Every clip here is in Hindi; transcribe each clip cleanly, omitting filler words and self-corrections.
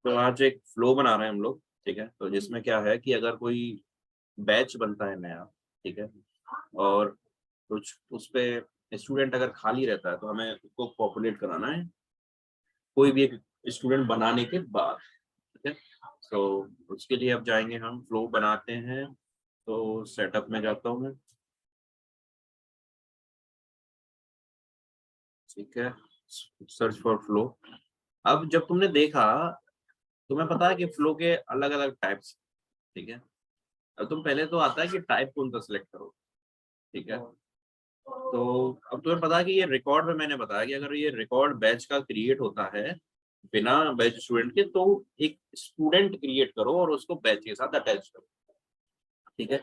तो आज एक फ्लो बना रहे हैं हम लोग, ठीक है। तो जिसमें क्या है कि अगर कोई बैच बनता है नया, ठीक है, और कुछ उस पे स्टूडेंट अगर खाली रहता है तो हमें उसको पॉपुलेट कराना है कोई भी एक स्टूडेंट बनाने के बाद, ठीक है। तो उसके लिए अब जाएंगे हम, फ्लो बनाते हैं। तो सेटअप में जाता हूँ मैं, ठीक है, सर्च फॉर फ्लो। अब जब तुमने देखा, तुम्हें पता है कि फ्लो के अलग अलग टाइप्स, ठीक है। अब तुम पहले तो आता है कि टाइप कौन सा सिलेक्ट करो, ठीक है। तो अब तुम्हें पता है कि ये रिकॉर्ड में मैंने बताया कि अगर ये रिकॉर्ड बैच का क्रिएट होता है बिना बैच स्टूडेंट के, तो एक स्टूडेंट क्रिएट करो और उसको बैच के साथ अटैच करो, ठीक है।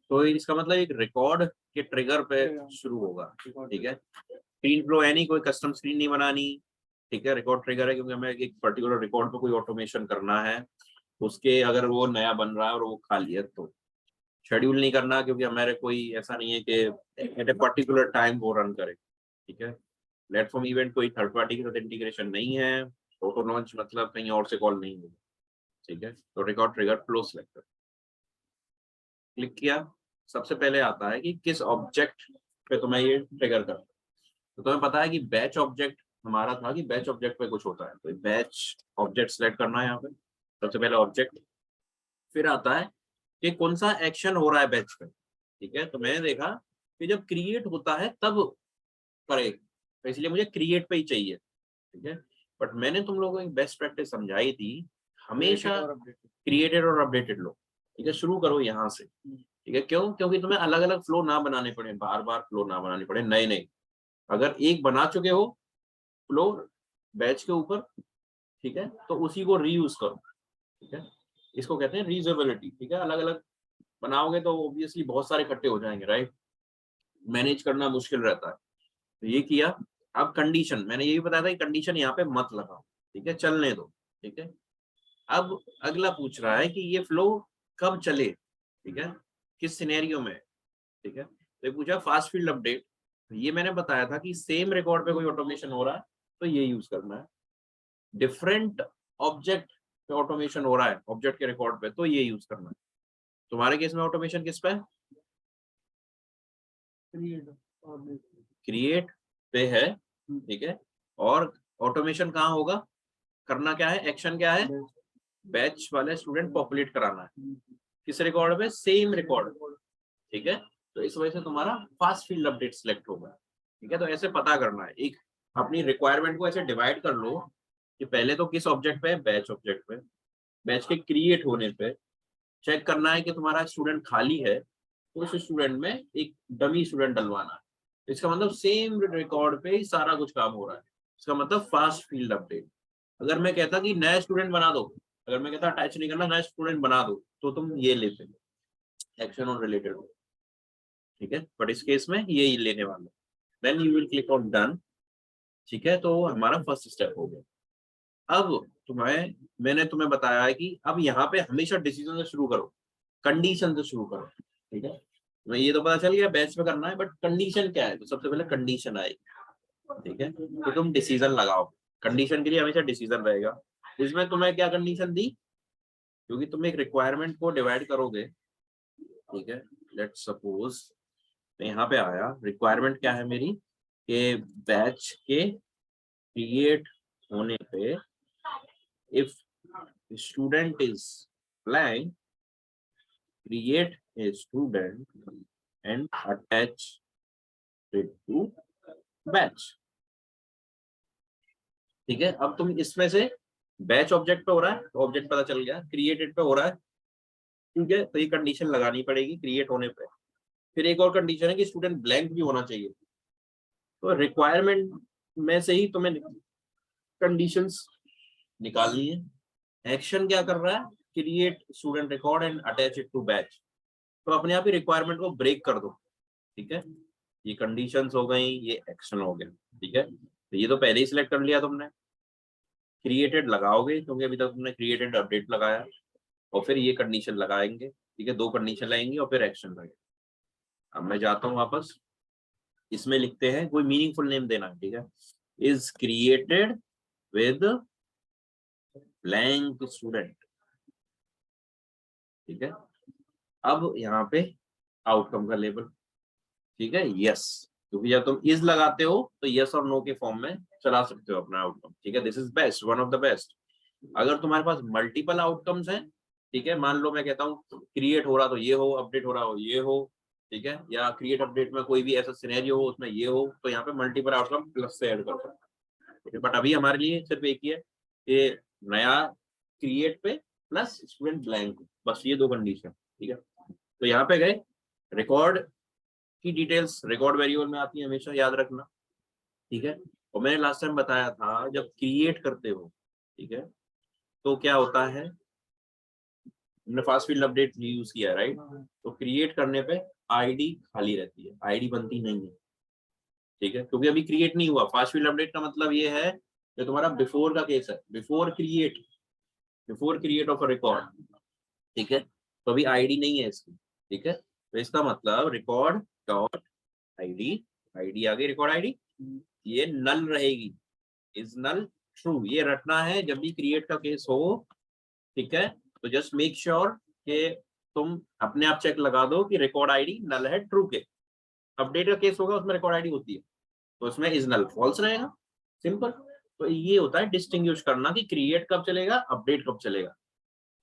तो इसका मतलब एक रिकॉर्ड के ट्रिगर पे शुरू होगा, ठीक है। स्क्रीन फ्लो है नहीं, कोई कस्टम स्क्रीन नहीं बनानी, ठीक है। रिकॉर्ड ट्रिगर है क्योंकि हमें एक पर्टिकुलर रिकॉर्ड पे कोई ऑटोमेशन करना है, उसके अगर वो नया बन रहा है और वो खाली है तो शेड्यूल नहीं करना, क्योंकि हमारे कोई ऐसा नहीं है कि एट ए पर्टिकुलर टाइम वो रन करे, ठीक है। प्लेटफॉर्म इवेंट कोई थर्ड पार्टी के साथ इंटीग्रेशन नहीं है, ऑटो लॉन्च मतलब कहीं और से कॉल नहीं होगी, ठीक है। तो record trigger flow selector click किया, सबसे पहले आता है कि किस ऑब्जेक्ट पे तुम्हें ये ट्रिगर करना है। तो तुम्हें पता है कि बैच ऑब्जेक्ट हमारा था कि बैच ऑब्जेक्ट पे कुछ होता है, तो बैच ऑब्जेक्ट सेलेक्ट करना है यहाँ पे, सबसे पहले ऑब्जेक्ट। फिर आता है कि कौन सा एक्शन हो रहा है बैच पे, ठीक है। तो मैंने देखा कि जब क्रिएट होता है तब करेगा, तो इसलिए मुझे क्रिएट पे ही चाहिए, ठीक है। बट मैंने तुम लोगों को एक बेस्ट प्रैक्टिस समझाई थी, हमेशा क्रिएटेड और अपडेटेड लो, ठीक है। शुरू करो यहाँ से, ठीक है। क्यों? क्योंकि तुम्हें अलग अलग फ्लो ना बनाने पड़े, बार बार फ्लो ना बनाने पड़े, नए नए। अगर एक बना चुके हो फ्लो बैच के ऊपर, ठीक है, तो उसी को रीयूज करो, ठीक है। इसको कहते हैं रीयूजेबिलिटी, ठीक है। अलग अलग बनाओगे तो ऑब्वियसली बहुत सारे इकट्ठे हो जाएंगे, राइट, मैनेज करना मुश्किल रहता है। तो ये किया। अब कंडीशन, मैंने ये भी बताया था कि कंडीशन यहाँ पे मत लगाओ, ठीक है, चलने दो, ठीक है। अब अगला पूछ रहा है कि ये फ्लो कब चले, ठीक है, किस सिनेरियो में, ठीक है। तो ये पूछा फास्ट फील्ड अपडेट, तो ये मैंने बताया था कि सेम रिकॉर्ड पे कोई ऑटोमेशन हो रहा है तो ये यूज करना है। डिफरेंट ऑब्जेक्ट पे ऑटोमेशन हो रहा है ऑब्जेक्ट के रिकॉर्ड पे, तो ये यूज करना है। तुम्हारे केस में ऑटोमेशन किस पे? क्रिएट पे है, ठीक है। और ऑटोमेशन कहाँ होगा, करना क्या है, एक्शन क्या है, बैच वाले स्टूडेंट पॉपुलेट कराना है किस रिकॉर्ड पे, सेम रिकॉर्ड, ठीक है। तो इस वजह से तुम्हारा फास्ट फील्ड अपडेट सिलेक्ट होगा, ठीक है। तो ऐसे पता करना है, एक अपनी रिक्वायरमेंट को ऐसे डिवाइड कर लो कि पहले तो किस ऑब्जेक्ट पे, बैच ऑब्जेक्ट पे, बैच के क्रिएट होने पे चेक करना है कि तुम्हारा स्टूडेंट खाली है तो उस स्टूडेंट में एक डमी स्टूडेंट डलवाना है। इसका मतलब सेम रिकॉर्ड पे ही सारा कुछ काम हो रहा है, इसका मतलब फास्ट फील्ड अपडेट। अगर मैं कहता कि नया स्टूडेंट बना दो, अगर मैं कहता अटैच नहीं करना, नया स्टूडेंट बना दो, तो तुम ये लेते एक्शन ऑन रिलेटेड, ठीक है। बट इस केस में ये ही लेने वाले, then you will click on done, ठीक है। तो हमारा फर्स्ट स्टेप हो गया। अब मैंने तुम्हें बताया है कि अब यहाँ पे हमेशा डिसीजन से शुरू करो, कंडीशन से शुरू करो, ठीक है। मैं ये तो पता चल गया बैच में करना है, बट कंडीशन क्या है, तो सबसे पहले कंडीशन आएगी, ठीक है। तो तुम डिसीजन लगाओ, कंडीशन के लिए हमेशा डिसीजन रहेगा। इसमें तुम्हें क्या कंडीशन दी, क्योंकि तुम एक रिक्वायरमेंट को डिवाइड करोगे, ठीक है। लेट्स सपोज मैं यहाँ पे आया, रिक्वायरमेंट क्या है मेरी, कि बैच के क्रिएट होने पे if student is blank, create a student and attach it to batch, ठीक है। अब तुम इसमें से बैच ऑब्जेक्ट पे हो रहा है तो ऑब्जेक्ट पता चल गया, क्रिएटेड पे हो रहा है, ठीक है। तो ये कंडीशन लगानी पड़ेगी क्रिएट होने पे। फिर एक और कंडीशन है कि स्टूडेंट ब्लैंक भी होना चाहिए, तो रिक्वायरमेंट में से ही तुम्हें कंडीशंस निकालनी है। एक्शन क्या कर रहा है, create student record and attach it to batch, तो अपने आप ही रिक्वायरमेंट को ब्रेक कर दो, ठीक है। ये कंडीशंस हो गई, ये एक्शन हो गया, ठीक है। तो ये तो पहले ही सिलेक्ट कर लिया तुमने, क्रिएटेड लगाओगे क्योंकि अभी तक तुमने क्रिएटेड अपडेट लगाया, और फिर ये कंडीशन लगाएंगे, ठीक है। दो कंडीशन लगाएंगे और फिर एक्शन लगेगा। अब मैं जाता हूँ वापस, इसमें लिखते हैं कोई मीनिंगफुल नेम देना है, ठीक है। Is created with blank student, ठीक है। अब यहाँ पे आउटकम का लेबल, ठीक है, यस, क्योंकि जब तुम इज लगाते हो तो यस और नो के फॉर्म में चला सकते हो अपना आउटकम, ठीक है। This is best, one of the best. अगर तुम्हारे पास मल्टीपल आउटकम्स हैं, ठीक है, मान लो मैं कहता हूँ क्रिएट हो रहा तो ये हो, अपडेट हो रहा हो ये हो, ठीक है, या क्रिएट अपडेट में कोई भी ऐसा सिनेरियो हो उसमें ये हो, तो यहाँ पे मल्टीपल आउटकम प्लस से ऐड कर सकते हैं। बट अभी हमारे लिए सिर्फ एक ही है, ये नया क्रिएट पे प्लस स्टूडेंट ब्लैंक, बस ये दो कंडीशन, ठीक है। तो यहाँ पे गए, रिकॉर्ड की डिटेल्स रिकॉर्ड वेरिएबल में आती है, हमेशा याद रखना, ठीक है। और मैंने लास्ट टाइम बताया था जब क्रिएट करते हो, ठीक है, तो क्या होता है, हमने फास्ट फील्ड अपडेट यूज किया है, राइट। तो क्रिएट करने पे आईडी खाली रहती है, आईडी बनती नहीं है, ठीक है, क्योंकि अभी क्रिएट नहीं हुआ। फास्ट फील्ड अपडेट का मतलब ये है कि तुम्हारा बिफोर का केस है, before create of a record, ठीक है। तो अभी आईडी नहीं है इसकी, ठीक है। तो इसका मतलब रिकॉर्ड डॉट आईडी, आईडी आ गई, रिकॉर्ड आईडी, ये नल रहेगी, इज नल ट्रू, ये रटना है जब भी क्रिएट का केस हो, ठीक है। तो जस्ट मेक श्योर कि तुम अपने आप चेक लगा दो कि रिकॉर्ड आईडी नल है ट्रू के। अपडेट का केस होगा उसमें रिकॉर्ड आईडी होती है, तो उसमें इज नल फॉल्स रहेगा, सिंपल। तो ये होता है डिस्टिंग्विश करना कि क्रिएट कब चलेगा, अपडेट कब चलेगा,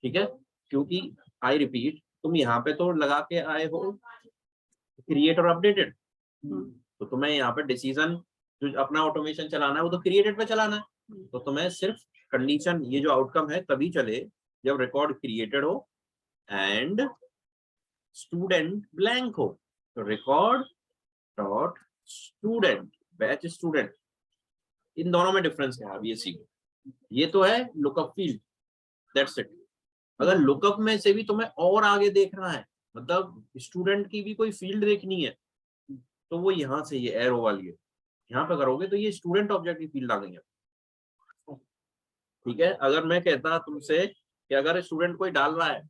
ठीक है। क्योंकि आई रिपीट, तुम यहाँ पे तो लगा के आए हो क्रिएट और अपडेटेड, तो तुम्हें यहाँ पे डिसीजन जो अपना ऑटोमेशन चलाना है वो तो क्रिएटेड पे चलाना है। तो तुम्हें सिर्फ कंडीशन, ये जो आउटकम है तभी चले जब रिकॉर्ड क्रिएटेड हो एंड स्टूडेंट ब्लैंक हो। तो record dot student, batch student, इन दोनों में डिफरेंस है, अब ये सीखो। ये तो है लुकअप फील्ड, दैट्स इट। अगर लुकअप में से भी तुम्हें और आगे देखना है, मतलब स्टूडेंट की भी कोई फील्ड देखनी है, तो वो यहाँ से ये एरो वाली है, यहाँ पे करोगे तो ये स्टूडेंट ऑब्जेक्ट की फील्ड आ गई है, ठीक है। अगर मैं कहता तुमसे कि अगर स्टूडेंट कोई डाल रहा है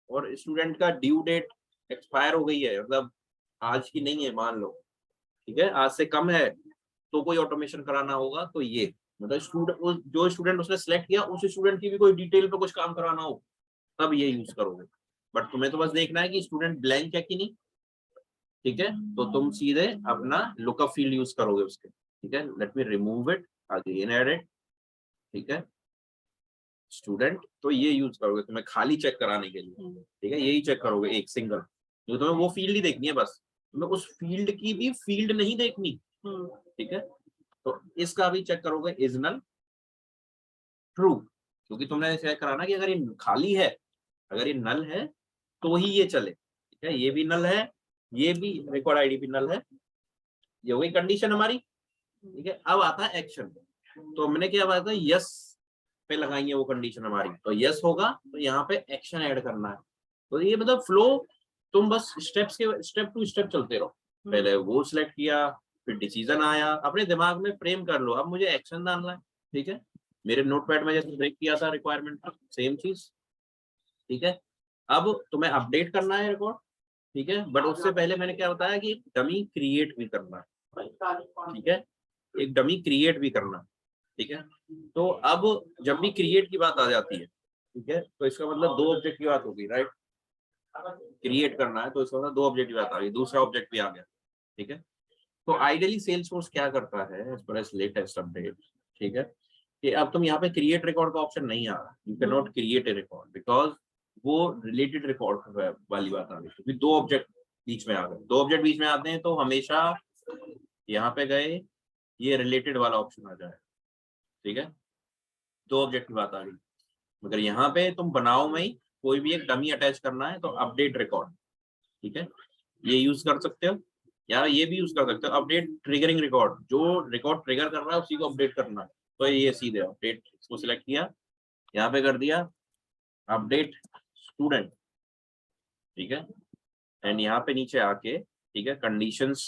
और स्टूडेंट का ड्यू डेट एक्सपायर हो गई है, मतलब आज की नहीं है मान लो, ठीक है, आज से कम है, तो कोई ऑटोमेशन कराना होगा, तो ये मतलब स्टूडेंट, जो स्टूडेंट उसने सिलेक्ट किया उस स्टूडेंट की भी कोई डिटेल पे कुछ काम कराना हो तब ये यूज करोगे। बट तुम्हें तो बस देखना है कि स्टूडेंट ब्लैंक है कि नहीं, ठीक है। तो तुम सीधे अपना लुकअप फील्ड यूज करोगे उसके, ठीक है। Let me remove it, again add it, ठीक है, स्टूडेंट। तो ये यूज करोगे तुम्हें खाली चेक कराने के लिए, ठीक है, यही चेक करोगे एक सिंगल, जो तुम्हें वो फील्ड ही देखनी है बस, तुम्हें उस फील्ड की भी फील्ड नहीं देखनी, ठीक है। तो इसका भी चेक करोगे इज नल ट्रू, क्योंकि तुमने चेक कराना कि अगर ये खाली है, अगर ये नल है तो ही ये चले, ठीक है। ये भी नल है, ये भी रिकॉर्ड आईडी भी नल है, ये वही कंडीशन हमारी, ठीक है। अब आता है एक्शन, तो हमने क्या बात है, यस पे लगाएंगे वो कंडीशन हमारी, तो यस होगा तो यहाँ पे एक्शन ऐड करना है। तो ये मतलब फ्लो, तुम बस स्टेप्स के स्टेप टू स्टेप चलते रहो, पहले वो सिलेक्ट किया, फिर डिसीजन आया, अपने दिमाग में फ्रेम कर लो, अब मुझे एक्शन डालना है, ठीक है। मेरे नोटपैड में जैसे ब्रेक किया था रिक्वायरमेंट का, सेम चीज, ठीक है। अब तुम्हें अपडेट करना है रिकॉर्ड, ठीक है, बट उससे पहले मैंने क्या बताया कि डमी क्रिएट भी करना है, ठीक है, एक डमी क्रिएट भी करना, ठीक है। तो अब जब भी क्रिएट की बात आ जाती है, ठीक है, तो इसका मतलब दो ऑब्जेक्ट की बात होगी, राइट। क्रिएट करना है तो इसका मतलब दो ऑब्जेक्ट की बात आ गई, दूसरा ऑब्जेक्ट भी आ गया, ठीक है। तो आइडियली सेल्सफोर्स क्या करता है as per as latest update, ठीक है, कि अब तुम यहाँ पे क्रिएट रिकॉर्ड का ऑप्शन नहीं आ रहा, you can not create a record because वो रिलेटेड रिकॉर्ड वाली बात आ गई, क्योंकि दो ऑब्जेक्ट बीच में आ गए, दो ऑब्जेक्ट बीच में आते हैं तो हमेशा यहाँ पे गए ये रिलेटेड वाला ऑप्शन आ जाए, ठीक है। दो ऑब्जेक्ट की बात आ गई, मगर यहाँ पे तुम बनाओ में ही कोई भी एक डमी अटैच करना है तो अपडेट रिकॉर्ड, ठीक है, ये यूज कर सकते हो, या ये भी यूज कर सकते हो अपडेट ट्रिगरिंग रिकॉर्ड, जो रिकॉर्ड ट्रिगर कर रहा है उसी को अपडेट करना है, तो ये सीधे अपडेट, इसको सिलेक्ट किया, यहाँ पे कर दिया अपडेट स्टूडेंट, ठीक है, एंड यहाँ पे नीचे आके, ठीक है, कंडीशंस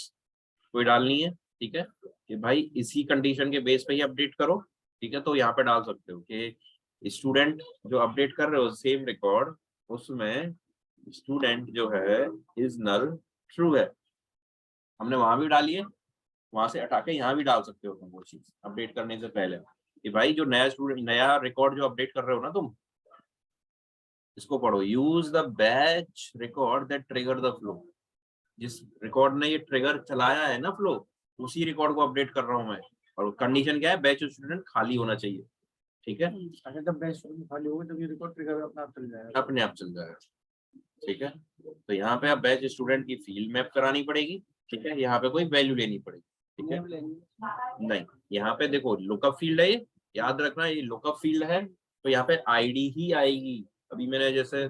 कोई डालनी है, ठीक है, कि भाई इसी कंडीशन के बेस पे ही अपडेट करो, ठीक है। तो यहाँ पे डाल सकते हो कि स्टूडेंट जो अपडेट कर रहे हो सेम रिकॉर्ड, उसमें स्टूडेंट जो है इज नल ट्रू है, हमने वहां भी डाली है, वहां से हटा के यहाँ भी डाल सकते हो तुम वो चीज अपडेट करने से पहले, कि भाई जो नया स्टूडेंट, नया रिकॉर्ड जो अपडेट कर रहे हो ना तुम, इसको पढ़ो, use the batch record that trigger the flow. जिस रिकॉर्ड ने ये ट्रिगर चलाया है ना फ्लो, उसी रिकॉर्ड को अपडेट कर रहा हूँ मैं। और कंडीशन क्या है, बैच स्टूडेंट खाली होना चाहिए। ठीक है, अगर जब बैच स्टूडेंट खाली होगा तब ये रिकॉर्ड ट्रिगर अपने आप चल जाएगा। अपने आप चल जाएगा। ठीक है, तो यहाँ पे अब बैच स्टूडेंट की फील्ड मैप करानी पड़ेगी। ठीक है, यहाँ पे कोई वैल्यू लेनी पड़ेगी। ठीक है, नहीं, यहाँ पे देखो लुकअप फील्ड है ये, याद रखना ये लुकअप फील्ड है, तो यहाँ पे आईडी ही आएगी। अभी मैंने जैसे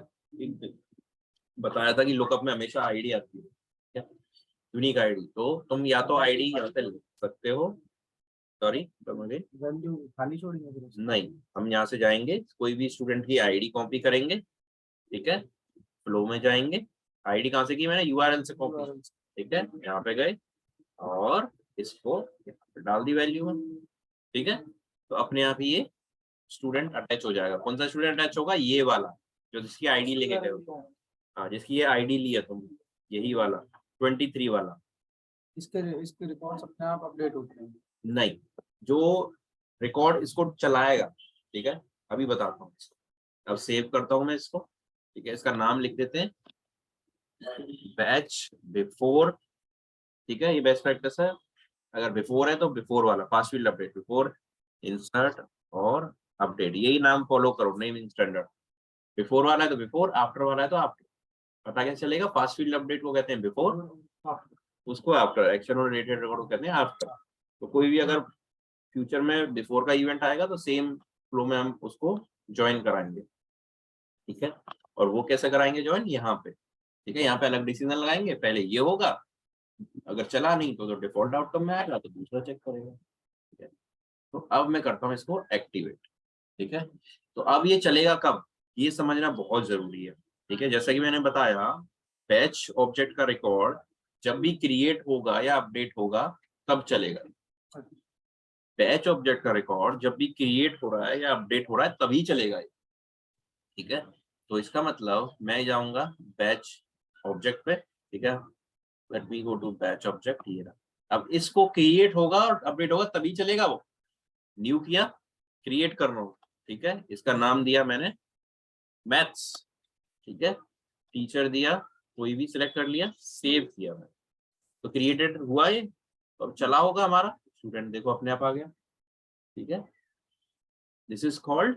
बताया था कि लुकअप में हमेशा आईडी आती है, यूनिक आईडी। तो तुम या तो आईडी यहाँ पे लिख सकते हो, सॉरी वैल्यू खाली छोड़ेंगे नहीं, हम यहाँ से जाएंगे, कोई भी स्टूडेंट की आईडी कॉपी करेंगे। ठीक है, फ्लो में जाएंगे, आईडी कहाँ से की मैंने, यूआरएल से कॉपी। ठीक है, यहाँ पे गए और इसको डाल दी वैल्यू में। ठीक है, तो अपने आप ही ये स्टूडेंट अटैच हो जाएगा। कौन सा स्टूडेंट अटैच होगा, ये वाला जो जिसकी आईडी लेके गए हो। हाँ, जिसकी ये आईडी ली है तुम, यही वाला 23 वाला। इसके रिकॉर्ड्स अपने आप अपडेट होते हैं? नहीं, जो रिकॉर्ड इसको चलाएगा। ठीक है, अभी बताता हूँ। अब सेव करता हूँ मैं इसको। ठीक है, इसका नाम लिख देते हैं बैच बिफोर। ठीक है, ये बेस्ट प्रैक्टिस है। अगर बिफोर है तो बिफोर वाला fast field update, before insert और अपडेट, यही नाम फॉलो करो, नेम स्टैंडर्ड। बिफोर वाला है तो बिफोर, आफ्टर वाला है तो आफ्टर। पता क्या चलेगा, फास्ट फील्ड अपडेट को कहते हैं बिफोर, उसको आफ्टर, एक्शन और रिलेटेड रिकॉर्ड को कहते हैं आफ्टर। तो कोई भी अगर फ्यूचर में बिफोर का इवेंट आएगा तो सेम फ्लो में हम उसको ज्वाइन कराएंगे। ठीक है, और वो कैसे कराएंगे ज्वाइन, यहाँ पे। ठीक है, यहाँ पे अलग डिसीजन लगाएंगे, पहले ये होगा, अगर चला नहीं तो डिफॉल्ट आउटकम में आएगा तो दूसरा चेक करेगा। ठीक है, तो अब मैं करता हूँ इसको एक्टिवेट। ठीक है, तो अब ये चलेगा कब, ये समझना बहुत जरूरी है। ठीक है, जैसा कि मैंने बताया, बैच ऑब्जेक्ट का रिकॉर्ड जब भी क्रिएट होगा या अपडेट होगा तब चलेगा। बैच ऑब्जेक्ट का रिकॉर्ड जब भी क्रिएट हो रहा है या अपडेट हो रहा है तभी चलेगा। ठीक है, तो इसका मतलब मैं जाऊंगा बैच ऑब्जेक्ट पे। ठीक है, let me go to batch object, ये रहा। अब इसको क्रिएट होगा और अपडेट होगा तभी चलेगा। वो न्यू किया, क्रिएट कर रहा हूँ। ठीक है, इसका नाम दिया मैंने मैथ्स। ठीक है, टीचर दिया, कोई भी सिलेक्ट कर लिया, सेव किया मैं, तो क्रिएटेड हुआ ये। तो अब चला होगा हमारा, स्टूडेंट देखो अपने आप आ गया। ठीक है, दिस इज कॉल्ड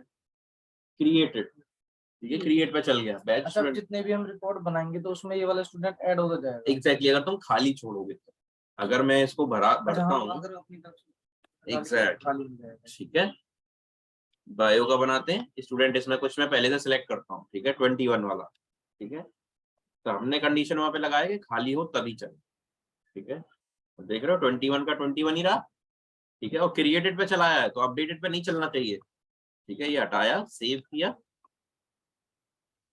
क्रिएटेड। ठीक है, क्रिएट पे चल गया बैच। अच्छा, जितने भी हम रिकॉर्ड बनाएंगे तो उसमें ये वाला स्टूडेंट ऐड होता जाएगा? एग्जैक्टली, अगर तुम खाली छोड़ोगे तो। अगर मैं इसको भरता हूँ, एग्जैक्ट। ठीक है, बायो का बनाते हैं, स्टूडेंट इसमें कुछ मैं पहले से सिलेक्ट करता हूँ। ठीक है, 21 वाला। ठीक है, तो हमने कंडीशन वहां पे लगाया कि खाली हो तभी चले। ठीक है, तो देख रहे हो 21 का 21 ही रहा। ठीक है, और क्रिएटेड पे चलाया है तो अपडेटेड पे नहीं चलना चाहिए। ठीक है, ये हटाया, सेव किया,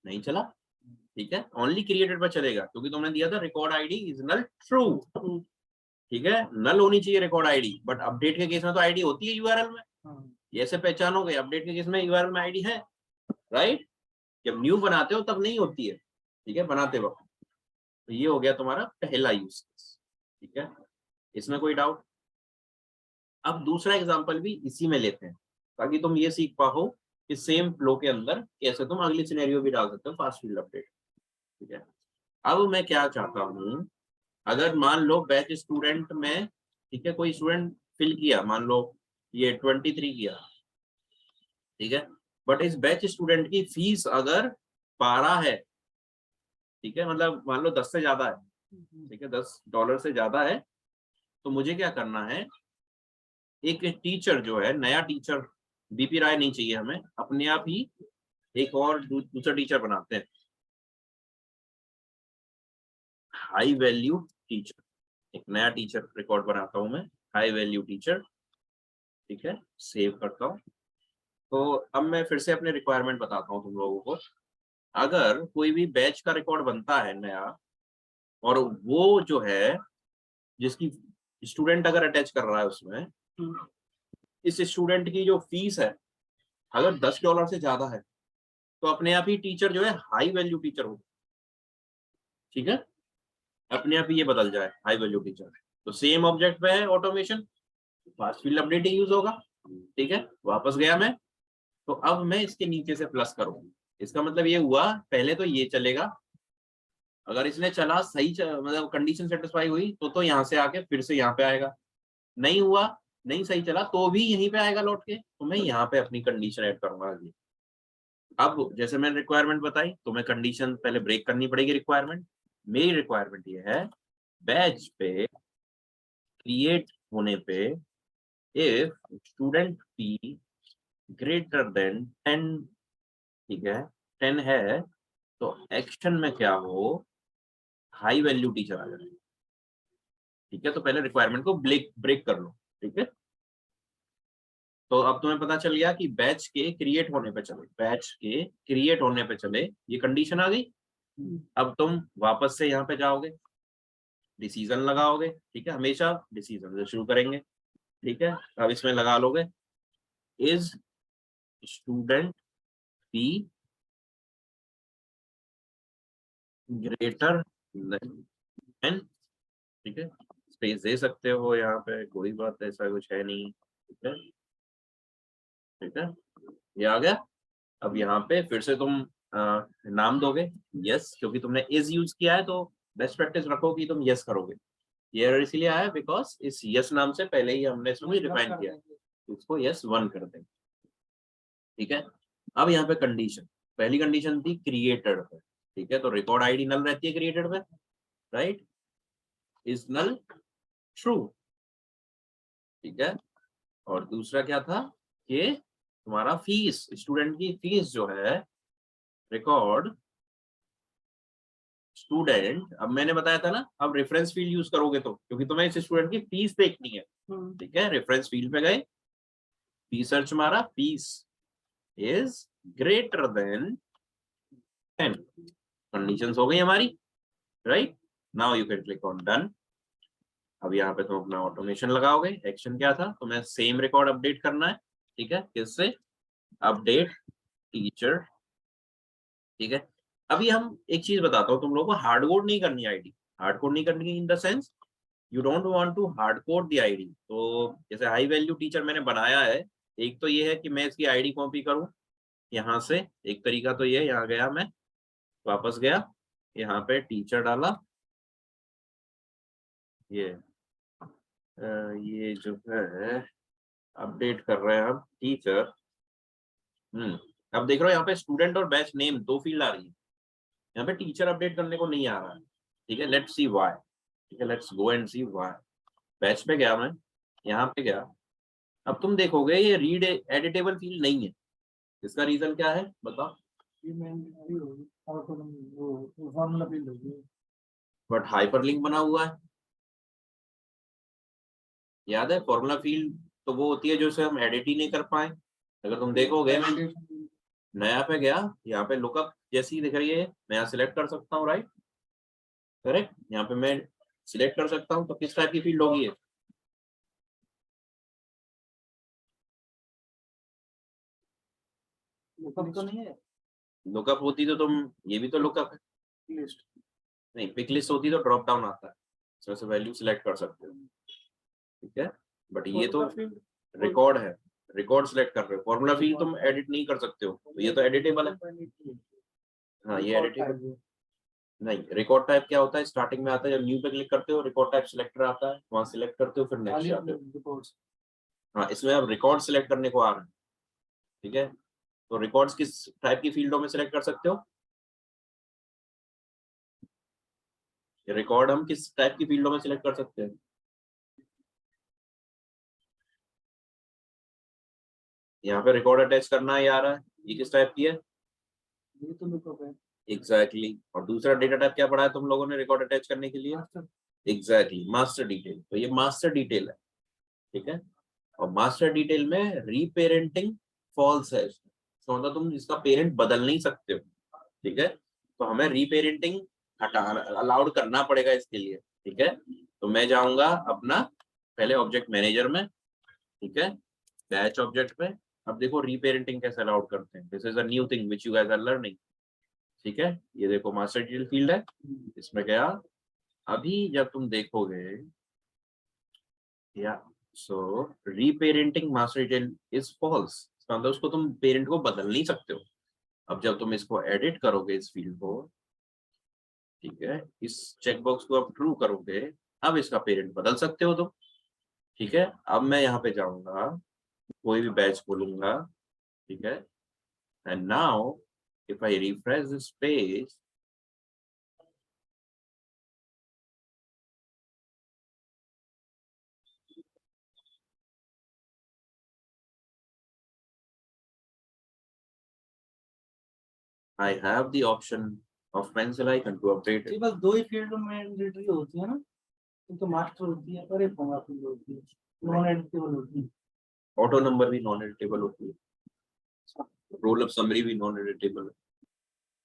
नहीं चला। ठीक है, ओनली क्रिएटेड पे चलेगा क्योंकि तुमने दिया था record ID is null true. ठीक है, नल होनी चाहिए रिकॉर्ड आईडी, बट अपडेट के केस में तो आईडी होती है यूआरएल में। ये ऐसे पहचानोगे, अपडेट के केस में यूआरएल में आईडी है, राइट। जब न्यू बनाते हो तब नहीं होती है। ठीक है, बनाते वक्त। तो ये हो गया तुम्हारा पहला यूज केस। ठीक है, इसमें कोई डाउट? अब दूसरा एग्जांपल भी इसी में लेते हैं ताकि तुम ये सीख पाओ कि सेम फ्लो के अंदर कैसे तुम अगली सिनेरियो भी डाल सकते हो, फास्ट फील्ड अपडेट। ठीक है, अब मैं क्या चाहता हूँ, अगर मान लो बैच स्टूडेंट में, ठीक है, कोई स्टूडेंट फिल किया, मान लो ये 23 किया। ठीक है, बट इस बैच स्टूडेंट की फीस अगर 12 है, ठीक है, मतलब मान लो 10 से ज्यादा है, ठीक है, $10 से ज्यादा है, तो मुझे क्या करना है, एक टीचर जो है, नया टीचर, बीपी राय नहीं चाहिए हमें, अपने आप ही एक और दूसरा टीचर बनाते हैं, हाई वैल्यू टीचर। एक नया टीचर रिकॉर्ड बनाता हूं मैं, हाई वैल्यू टीचर। ठीक है, सेव करता हूँ। तो अब मैं फिर से अपने रिक्वायरमेंट बताता हूँ तुम लोगों को। अगर कोई भी बैच का रिकॉर्ड बनता है नया, और वो जो है जिसकी स्टूडेंट अगर अटैच कर रहा है उसमें, इस स्टूडेंट की जो फीस है अगर $10 से ज्यादा है, तो अपने आप ही टीचर जो है हाई वैल्यू टीचर होगा। ठीक है, अपने आप ही ये बदल जाए हाई वैल्यू टीचर। तो सेम ऑब्जेक्ट पे है ऑटोमेशन, फास्ट फील्ड अपडेट ही यूज होगा। ठीक है, वापस गया मैं, तो अब मैं इसके नीचे से प्लस करूंगा। इसका मतलब ये हुआ, पहले तो ये चलेगा, अगर इसने चला सही मतलब कंडीशन सेटिस्फाई हुई तो यहाँ से आके फिर से यहाँ पे आएगा, नहीं हुआ, नहीं सही चला तो भी यहीं पे आएगा लौट के, तो मैं यहाँ पे अपनी कंडीशन ऐड करूंगा आगे। अब जैसे मैंने रिक्वायरमेंट बताई, तो मैं कंडीशन पहले ब्रेक करनी पड़ेगी। रिक्वायरमेंट, मेरी रिक्वायरमेंट ये है, बैच पे क्रिएट होने पे if student P greater than 10, ठीक है 10 है, तो एक्शन में क्या हो, हाई वैल्यू टीचर आ जाए। ठीक है, तो पहले रिक्वायरमेंट को ब्रेक कर लो। ठीक है, तो अब तुम्हें पता चल गया कि बैच के क्रिएट होने पे चले, बैच के क्रिएट होने पे चले, ये कंडीशन आ गई। अब तुम वापस से यहाँ पे जाओगे, डिसीजन लगाओगे। ठीक है, हमेशा डिसीजन से शुरू करेंगे। ठीक है, अब इसमें लगा लोगे is student P greater than, ठीक है, स्पेस दे सकते हो यहाँ पे, कोई बात ऐसा कुछ है नहीं। ठीक है, ठीक है, ये आ गया। अब यहाँ पे फिर से तुम नाम दोगे यस, क्योंकि तुमने इज यूज किया है तो बेस्ट प्रैक्टिस रखो कि तुम यस करोगे। ये एरर इसीलिए आया बिकॉज इस यस नाम से पहले ही हमने इसको डिफाइन किया, इसको यस 1 कर देंगे। ठीक है, अब यहाँ पे कंडीशन, पहली कंडीशन थी क्रिएटेड पे। ठीक है, तो रिकॉर्ड आईडी नल रहती है क्रिएटेड पे, राइट, इज नल ट्रू। ठीक है, और दूसरा क्या था कि तुम्हारा फीस, स्टूडेंट की फीस जो है, रिकॉर्ड स्टूडेंट, अब मैंने बताया था ना, अब रेफरेंस फील्ड यूज करोगे तो, क्योंकि तुम्हें इस स्टूडेंट की फीस देखनी है। ठीक है, रेफरेंस फील्ड पे गए, फी सर्च मारा, fees is greater than 10, conditions हो गई हमारी, right. Now you can click on done. अब यहाँ पे तुम अपना ऑटोमेशन लगाओगे। एक्शन क्या था, तुम्हें सेम रिकॉर्ड अपडेट करना है। ठीक है, किससे, अपडेट टीचर। ठीक है, अभी हम एक चीज बताता हूँ तुम लोगों को, हार्ड कोड नहीं करनी आईडी, हार्ड कोड नहीं करनी in the sense you don't want to hard code the ID. तो जैसे हाई वैल्यू टीचर मैंने बनाया है, एक तो ये है कि मैं इसकी आईडी कॉपी करूँ यहाँ से, एक तरीका तो ये, यहाँ गया मैं, वापस गया, यहाँ पे टीचर डाला, ये जो है अपडेट कर रहे हैं हम टीचर। अब देख रहे हो यहाँ पे स्टूडेंट और बैच नेम 2 फील्ड आ रही है, यहाँ पे टीचर अपडेट करने को नहीं आ रहा है। ठीक है, लेट्स सी व्हाई। ठीक है, let's go and see why. Batch पे गया मैं, यहाँ पे गया, अब तुम देखोगे ये रीड एडिटेबल फील्ड नहीं है। इसका रीजन क्या है बताओ। बट हाइपरलिंक बना हुआ है, याद है, फॉर्मूला फील्ड तो वो होती है जो उसे हम एडिट ही नहीं कर पाए। अगर तुम देखोगे, नया पे गया, यहाँ पे लुकअप जैसी दिख रही है, मैं यहाँ सिलेक्ट कर सकता हूँ, राइट, करेक्ट, यहाँ पे मैं सिलेक्ट कर सकता हूँ, तो किस टाइप की फील्ड होगी ये, लुकअप तो नहीं है, लुकअप होती तो तुम, ये भी तो लुकअप है, लिस्ट नहीं पिक लिस्ट होती तो ड्रॉप डाउन आता है, इसमें से वैल्यू सिलेक्ट कर सकते हो। ठीक है, बट ये तो रिकॉर्ड है, रिकॉर्ड सिलेक्ट कर रहे हो, फॉर्मूला फील्ड तुम एडिट नहीं कर सकते हो, तो ये तो एडिटेबल है। हाँ, ये एडिटेबल नहीं। रिकॉर्ड टाइप क्या होता है, स्टार्टिंग में आता है, जब न्यू पे क्लिक करते हो रिकॉर्ड टाइप सिलेक्टर आता है, वहां सिलेक्ट करते हो, फिर नेक्स्ट जाते हो। हाँ, इसमें अब रिकॉर्ड सिलेक्ट करने को आ रहा है। ठीक है, तो रिकॉर्ड्स किस टाइप की फील्डों में सिलेक्ट कर सकते हो, रिकॉर्ड हम किस टाइप की फील्डों में सिलेक्ट कर सकते हैं, यहाँ पे रिकॉर्ड अटैच करना है आ रहा है, ये किस टाइप की है, ये तो लुकअप है एग्जैक्टली exactly. और दूसरा डेटा टाइप क्या पढ़ा है तुम लोगों ने रिकॉर्ड अटैच करने के लिए, एग्जैक्टली मास्टर डिटेल, तो ये मास्टर डिटेल है। ठीक है, और मास्टर डिटेल में रीपेरेंटिंग फॉल्स है, इसका मतलब तुम इसका पेरेंट बदल नहीं सकते हो। ठीक है, तो हमें रीपेरेंटिंग हटाना अलाउड करना पड़ेगा इसके लिए। ठीक है, तो मैं जाऊंगा अपना पहले ऑब्जेक्ट मैनेजर में, ठीक है, बैच ऑब्जेक्ट पे। अब देखो रीपेरेंटिंग कैसे अलाउड करते हैं, this is a new thing which you guys are learning. ठीक है, ये देखो मास्टर डिटेल फील्ड है, इसमें गया, अभी जब तुम देखोगे या सो रीपेरेंटिंग मास्टर डिटेल इज फॉल्स, इसका मतलब उसको तुम पेरेंट को बदल नहीं सकते हो। अब जब तुम इसको एडिट करोगे इस फील्ड को, ठीक है, इस चेकबॉक्स को आप ट्रू करोगे, अब इसका पेरेंट बदल सकते हो तुम। ठीक है, अब मैं यहाँ पे जाऊंगा, कोई भी बैच खोलूंगा, ठीक है, and now if I refresh this page, I have the option of pencil icon to update जी it. बस दो ही फील्ड में मैंडेटरी होती है ना, एक तो मास्टर होती है और एक होगा फील्ड होती है, नॉन एडिटेबल होती है। ऑटो नंबर भी नॉन एडिटेबल होती है, रोल ऑफ समरी भी नॉन एडिटेबल है,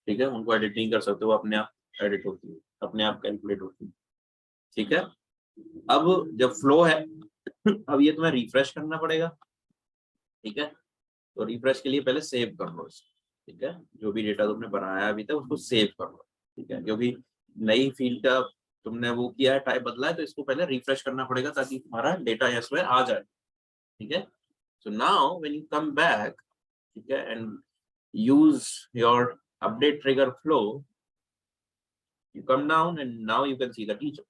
ठीक है, उनको एडिट नहीं कर सकते, वो अपने आप एडिट होती है, अपने आप कैलकुलेट होती है। ठीक है, अब जब फ्लो है, अब ये तुम्हें रिफ्रेश करना पड़ेगा। ठीक है, तो रिफ्रेश के लिए पहले सेव कर लो इसको। ठीक है, जो भी डेटा तुमने बनाया अभी तक उसको सेव कर लो। ठीक है, क्योंकि नई फील्ड का तुमने वो किया है, टाइप बदला है, तो इसको पहले रिफ्रेश करना पड़ेगा ताकि तुम्हारा डेटा इसमें आ जाए। ठीक है, so now when you come back, ठीक है, and use your update trigger flow, you come down and now you can see the teacher.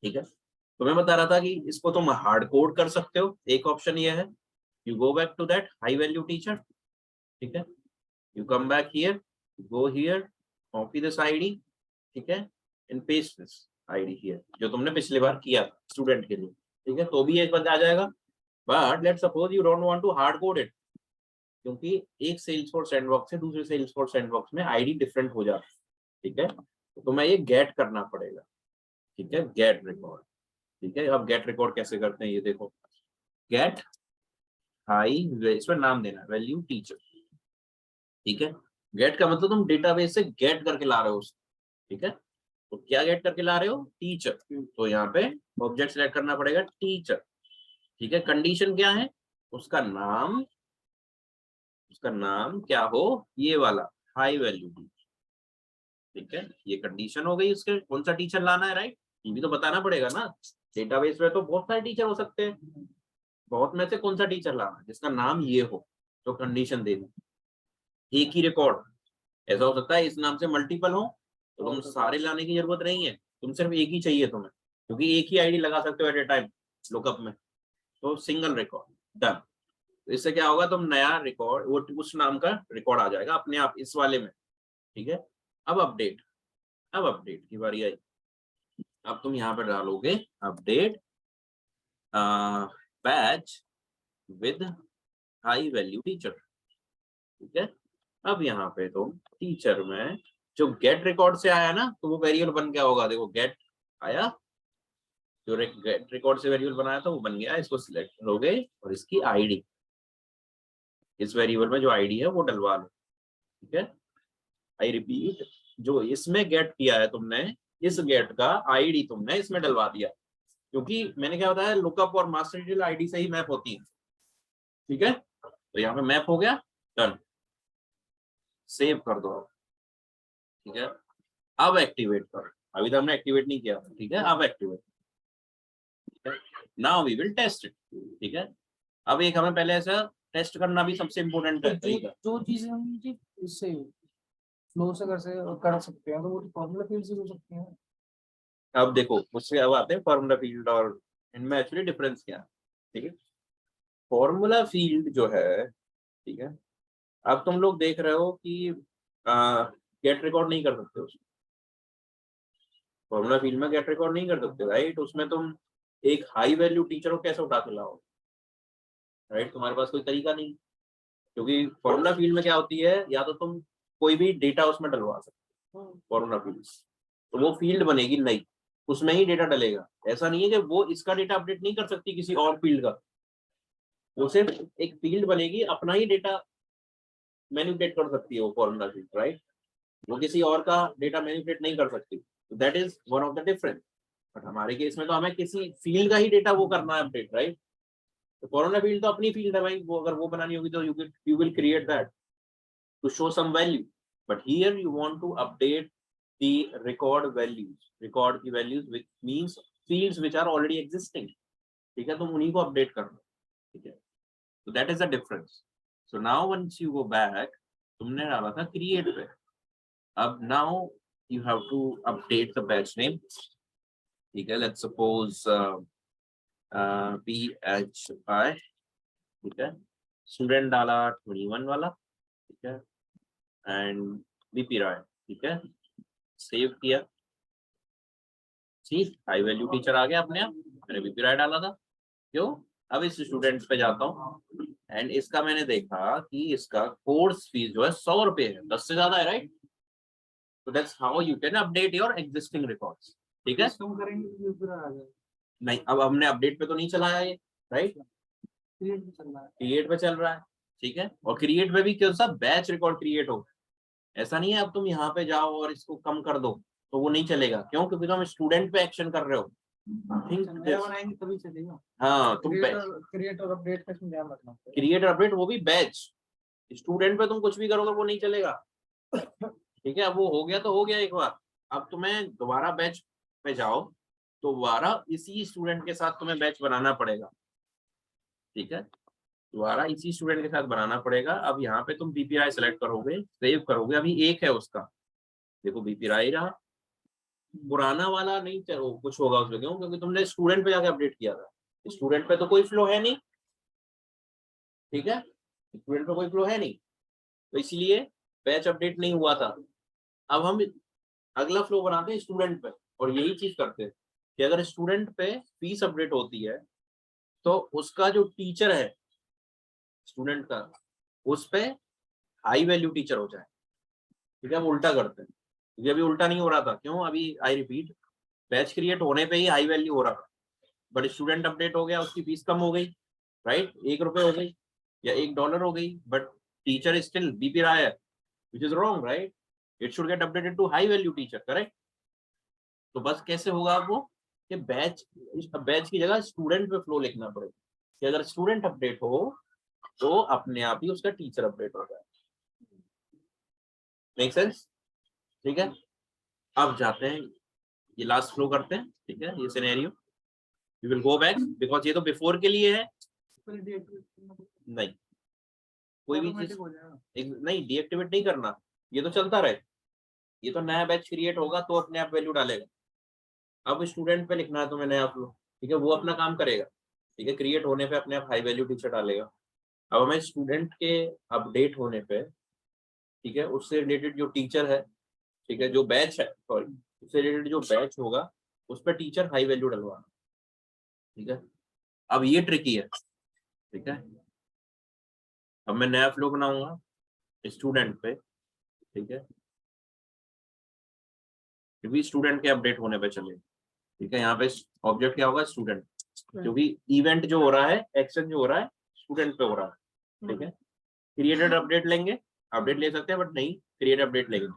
ठीक है, तो मैं बता रहा था कि इसको तुम हार्ड कोड कर सकते हो, एक ऑप्शन ये है, you go back to that high value teacher, ठीक है, you come back here, go here, copy this id, ठीक है, and paste this id here, जो तुमने पिछली बार किया स्टूडेंट के लिए। ठीक है, तो भी एक बंदा आ जाएगा, but let's suppose you don't want to hard code it, क्योंकि एक सेल्सफोर्स सैंडबॉक्स से दूसरे सेल्सफोर्स सैंडबॉक्स में आईडी डिफरेंट हो जाता है। ठीक है, तो तुम्हें ये गेट करना पड़ेगा। ठीक है, गेट रिकॉर्ड। ठीक है, अब गेट रिकॉर्ड कैसे करते हैं ये देखो, गेट हाई, इसमें नाम देना वैल्यू टीचर। ठीक है, गेट का मतलब तुम डेटाबेस से गेट करके ला रहे हो उसको। ठीक है, तो क्या गेट करके ला रहे हो, टीचर, तो यहाँ पे ऑब्जेक्ट सिलेक्ट करना पड़ेगा टीचर। ठीक है, कंडीशन क्या है, उसका नाम, उसका नाम क्या हो, ये वाला हाई वैल्यू टीचर। ठीक है, ये कंडीशन हो गई, उसके कौन सा टीचर लाना है, राइट, ये भी तो बताना पड़ेगा ना। डेटाबेस में तो बहुत सारे टीचर हो सकते हैं, बहुत में से कौन सा टीचर लाना है जिसका नाम ये हो, तो कंडीशन देनी। एक ही रिकॉर्ड, ऐसा हो सकता है इस नाम से मल्टीपल हो, तो तुम सारे लाने की जरूरत नहीं है, तुम सिर्फ एक ही चाहिए तुम्हें, क्योंकि एक ही आईडी लगा सकते हो एट ए टाइम लुकअप में, तो सिंगल रिकॉर्ड डन। तो इससे क्या होगा, तुम नया रिकॉर्ड, वो उस नाम का रिकॉर्ड आ जाएगा अपने आप इस वाले में। ठीक है, अब अपडेट, अब अपडेट की बारी आई। अब तुम यहाँ पर डालोगे update batch with high value teacher. ठीक है, अब यहाँ पे तुम टीचर में जो गेट रिकॉर्ड से आया ना, तो वो वेरिएबल बन गया होगा, देखो गेट आया, जो गेट रिकॉर्ड से वेरिएबल बनाया था वो बन गया, इसको सिलेक्ट करोगे और इसकी आईडी, इस वेरिएबल में जो आईडी है वो डलवा लो। ठीक है, आई रिपीट, जो इसमें गेट किया है तुमने, इस गेट का आईडी तुमने इसमें डलवा दिया, क्योंकि मैंने क्या बताया, लुकअप और मास्टर डिटेल आईडी से ही मैप होती है। ठीक है, तो यहाँ पे मैप हो गया, डन, सेव कर दो। ठीक है, अब एक्टिवेट करो, अभी तो हमने एक्टिवेट नहीं किया। ठीक है, अब activate, now we will test it. ठीक है, अब एक हमें पहले ऐसा टेस्ट करना भी सबसे इम्पोर्टेंट है। जो चीजें हम जी इससे फ्लो से कर सकते हैं, तो वो फॉर्मूला फील्ड से हो सकती हैं। अब देखो, उससे अब आते हैं फॉर्मूला फील्ड, और इनमें एक्चुअली डिफरेंस क्या है। ठीक है, फॉर्मूला फील्ड जो है, ठीक है, अब तुम लोग देख रहे हो कि गेट रिकॉर्ड नहीं कर सकते उसमें, फॉर्मूला फील्ड में गेट रिकॉर्ड नहीं कर सकते, राइट, उसमें तुम एक हाई वैल्यू टीचर को कैसे उठा के लाओ, राइट, तुम्हारे पास कोई तरीका नहीं, क्योंकि फॉर्मूला फील्ड में क्या होती है, या तो तुम कोई भी डेटा उसमें डलवा सकते हो फॉर्मूला फील्ड, तो वो फील्ड बनेगी नई, उसमें ही डेटा डलेगा। ऐसा नहीं है कि वो इसका डेटा अपडेट नहीं कर सकती किसी और फील्ड का, वो सिर्फ एक फील्ड बनेगी, अपना ही डेटा मैनिपुलेट कर सकती है वो फॉर्मूला फील्ड, राइट, वो किसी और का डेटा मैनिपुलेट नहीं कर सकती। That is one of the difference. But हमारे केस में तो हमें किसी फील्ड का ही डेटा वो करना है अपडेट, राइट, तो फॉर्मूला फील्ड तो अपनी फील्ड है भाई, वो अगर वो बनानी होगी तो you will create that to show some value, but here you want to update the record values, record की values, which means fields which are already existing. ठीक है, तुम उन्हीं को अपडेट कर लो, ठीक है, तो that is the difference. So now once you go back, तुमने डाला था क्रिएट पे, अब now you have to update the batch name, ठीक है, लेट्स सपोज PHI, ठीक है, स्टूडेंट डाला 21 वाला, ठीक है, एंड BP राय, ठीक है, सेव किया, ठीक, हाई वैल्यू टीचर आ गया अपने आप, मैंने BP राय डाला था, क्यों, अब इस स्टूडेंट पे जाता हूँ एंड इसका मैंने देखा कि इसका कोर्स फीस जो है 100 रुपए है, 10 से ज्यादा है, right, so that's how you can update your existing records, ठीक है, कम करेंगे तो पूरा आ जाएगा। नहीं, अब हमने अपडेट पे तो नहीं चलाया ये, राइट, क्रिएट भी चल रहा है। क्रिएट पे चल रहा है, ठीक है, और क्रिएट पे भी क्यों सा बैच रिकॉर्ड क्रिएट हो, ऐसा नहीं है अब तुम यहाँ पे जाओ और इसको कम कर दो तो वो नहीं चलेगा, क्यों, क्योंकि तुम स्टूडेंट पे एक्शन कर रहे हो, नया बनाएंगे तभी चलेगा। हाँ, तुम क्रिएट और अपडेट का इसमें ध्यान रखना। क्रिएट अपडेट वो भी बैच, स्टूडेंट पे तुम कुछ भी करोगे वो नहीं चलेगा, ठीक है, अब वो हो गया तो हो गया एक बार, अब तुम्हें दोबारा बैच पे जाओ तो दोबारा इसी स्टूडेंट के साथ तुम्हें बैच बनाना पड़ेगा, ठीक है, दोबारा इसी स्टूडेंट के साथ बनाना पड़ेगा। अब यहाँ पे तुम BP राय सेलेक्ट करोगे, सेव करोगे, अभी एक है उसका, देखो BP राय रहा, पुराना वाला नहीं चलो कुछ होगा उसमें, क्यों, क्योंकि तुमने स्टूडेंट पे जाके अपडेट किया था, स्टूडेंट पे तो कोई फ्लो है नहीं, ठीक है, स्टूडेंट पे कोई फ्लो है नहीं, तो इसलिए बैच अपडेट नहीं हुआ था। अब हम अगला फ्लो बनाते हैं स्टूडेंट पे, और यही चीज करते हैं कि अगर स्टूडेंट पे फीस अपडेट होती है तो उसका जो टीचर है स्टूडेंट का, उस पे हाई वैल्यू टीचर हो जाए, ठीक है, हम उल्टा करते हैं, ये अभी उल्टा नहीं हो रहा था, क्यों, अभी आई रिपीट, बैच क्रिएट होने पे ही हाई वैल्यू हो रहा था, बट स्टूडेंट अपडेट हो गया, उसकी फीस कम हो गई, राइट, ₹1 हो गई या $1 हो गई, बट टीचर स्टिल BP राय है, which is wrong, right? It should get updated to high value teacher, correct? तो बस कैसे होगा अब वो कि बैच की जगह स्टूडेंट पे फ्लो लिखना पड़ेगा कि अगर स्टूडेंट अपडेट हो तो अपने आप ही उसका टीचर अपडेट हो जाए, मेक सेंस, ठीक है, अब जाते हैं, ये लास्ट फ्लो करते हैं, ठीक है, ये scenario, we will go back because ये तो बिफोर के लिए है, नहीं कोई भी चीज नहीं डीएक्टिवेट नहीं करना, ये तो चलता रहे, ये तो नया बैच क्रिएट होगा तो अपने आप वैल्यू डालेगा, अब स्टूडेंट पे लिखना है तुम्हें नया फ्लो, ठीक है, वो अपना काम करेगा, ठीक है, क्रिएट होने पे अपने आप हाई वैल्यू टीचर डालेगा, अब हमें स्टूडेंट के अपडेट होने पे, ठीक है, उससे रिलेटेड जो टीचर है, ठीक है, जो बैच है, सॉरी, उससे रिलेटेड जो बैच होगा उस पर टीचर हाई वैल्यू डलवाना, ठीक है, अब ये ट्रिकी है, ठीक है, अब मैं नया फ्लो बनाऊंगा स्टूडेंट पे, ठीक है, क्योंकि स्टूडेंट के अपडेट होने पे चले, ठीक है, यहाँ पे ऑब्जेक्ट क्या होगा, स्टूडेंट, क्योंकि इवेंट जो हो रहा है, एक्शन जो हो रहा है स्टूडेंट पे हो रहा है, ठीक है, क्रिएटेड अपडेट लेंगे, अपडेट ले सकते हैं बट नहीं क्रिएट अपडेट लेंगे,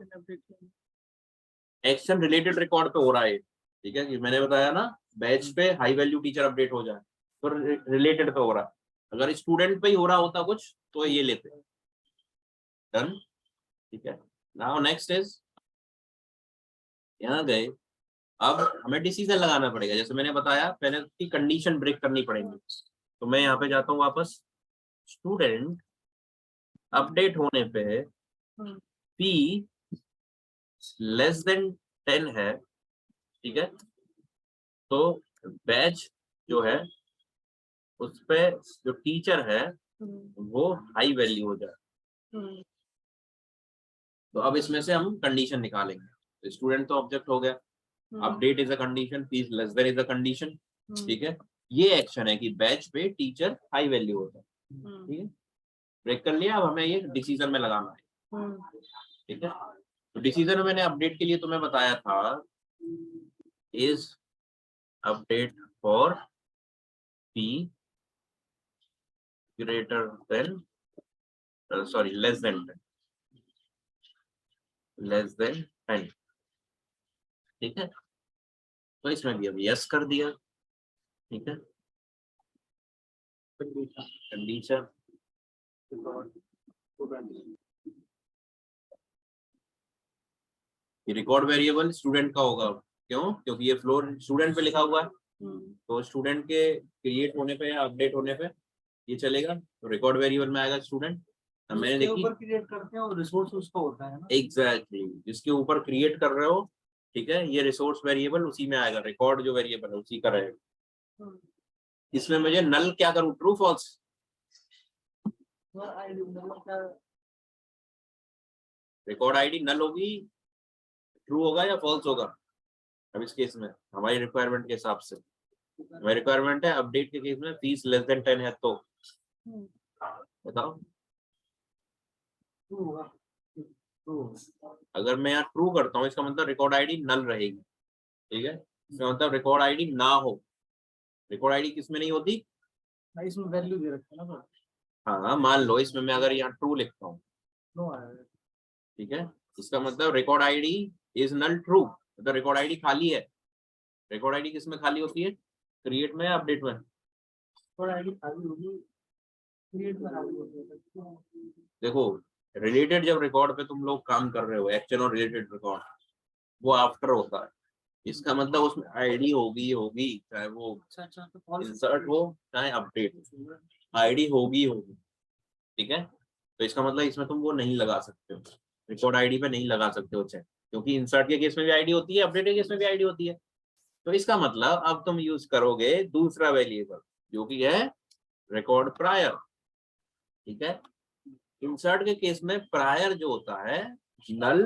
एक्शन रिलेटेड रिकॉर्ड पे हो रहा है, ठीक है, कि मैंने बताया ना बैच पे हाई वैल्यू टीचर अपडेट हो जाए तो रिलेटेड पे हो रहा है, अगर स्टूडेंट पे ही हो रहा होता कुछ तो ये लेते, डन, ठीक है, नाउ नेक्स्ट इज, यहाँ गए, अब हमें डिसीजन लगाना पड़ेगा, जैसे मैंने बताया पहले की कंडीशन ब्रेक करनी पड़ेगी, तो मैं यहाँ पे जाता हूँ वापस, स्टूडेंट अपडेट होने पे P लेस देन 10 है, ठीक है, तो बैच जो है उस पे जो टीचर है वो हाई वैल्यू हो जाए, तो अब इसमें से हम कंडीशन निकालेंगे, स्टूडेंट तो ऑब्जेक्ट हो गया, update is a condition, fees less than is a condition, ठीक है, ये एक्शन है कि बैच पे टीचर हाई वैल्यू होता है, ठीक है, ब्रेक कर लिया, अब हमें ये डिसीजन में लगाना है, ठीक है, तो डिसीजन में मैंने अपडेट के लिए तुम्हें बताया था is update for P greater than sorry less than 10, ठीक है, तो इसमें भी अब यस कर दिया, ठीक है, कंडीशन, ये रिकॉर्ड वेरिएबल स्टूडेंट का होगा, क्यों, क्योंकि ये फ्लोर स्टूडेंट पे लिखा हुआ है, तो स्टूडेंट के क्रिएट होने पे या अपडेट होने पे ये चलेगा, तो रिकॉर्ड वेरिएबल में आएगा स्टूडेंट। मैंने उसके देखी ऊपर क्रिएट करते हैं और रिसोर्स उसका होता है ना। एग्जैक्टली जिसके ऊपर क्रिएट कर रहे हो, ठीक है, ये रिसोर्स वेरिएबल उसी में आएगा, रिकॉर्ड जो वेरिएबल है उसी का रहेगा। इसमें मुझे नल क्या करूं, ट्रू फॉल्स? रिकॉर्ड आईडी नल होगी, ट्रू होगा या फॉल्स होगा? अब इस केस में हमारी रिक्वायरमेंट के हिसाब से हमारी रिक्वायरमेंट है अपडेट के केस में फीस लेस देन 10 है, तो बताओ। अगर मैं यहाँ ट्रू करता हूँ इसका मतलब रिकॉर्ड आईडी नल रहेगी, ठीक है, इसका मतलब रिकॉर्ड आईडी ना हो। रिकॉर्ड आईडी किसमें नहीं होती? इसमें वैल्यू दे रखते हैं ना। हाँ, मान लो इसमें मैं अगर यहाँ ट्रू लिखता हूँ, ठीक है, इसका मतलब record ID is null true, मतलब रिकॉर्ड आईडी खाली है। रिकॉर्ड आईडी किसमें खाली होती है, क्रिएट में या अपडेट में? रिकॉर्ड आईडी खाली होगी, क्रिएट में खाली होगी। देखो रिलेटेड जब रिकॉर्ड पे तुम लोग काम कर रहे हो, एक्शन और रिलेटेड रिकॉर्ड, वो आफ्टर होता है। इसका मतलब उसमें आईडी होगी चाहे वो इंसर्ट हो चाहे अपडेट, आईडी होगी, ठीक है। तो इसका मतलब इसमें तुम वो नहीं लगा सकते हो, रिकॉर्ड आईडी पे नहीं लगा सकते हो चेक, क्योंकि इंसर्ट के केस में भी आईडी होती है, अपडेट के केस में भी आईडी होती है। तो इसका मतलब अब तुम यूज करोगे दूसरा वेरिएबल जो कि है रिकॉर्ड प्रायर, ठीक है। इंसर्ट के केस में प्रायर जो होता है नल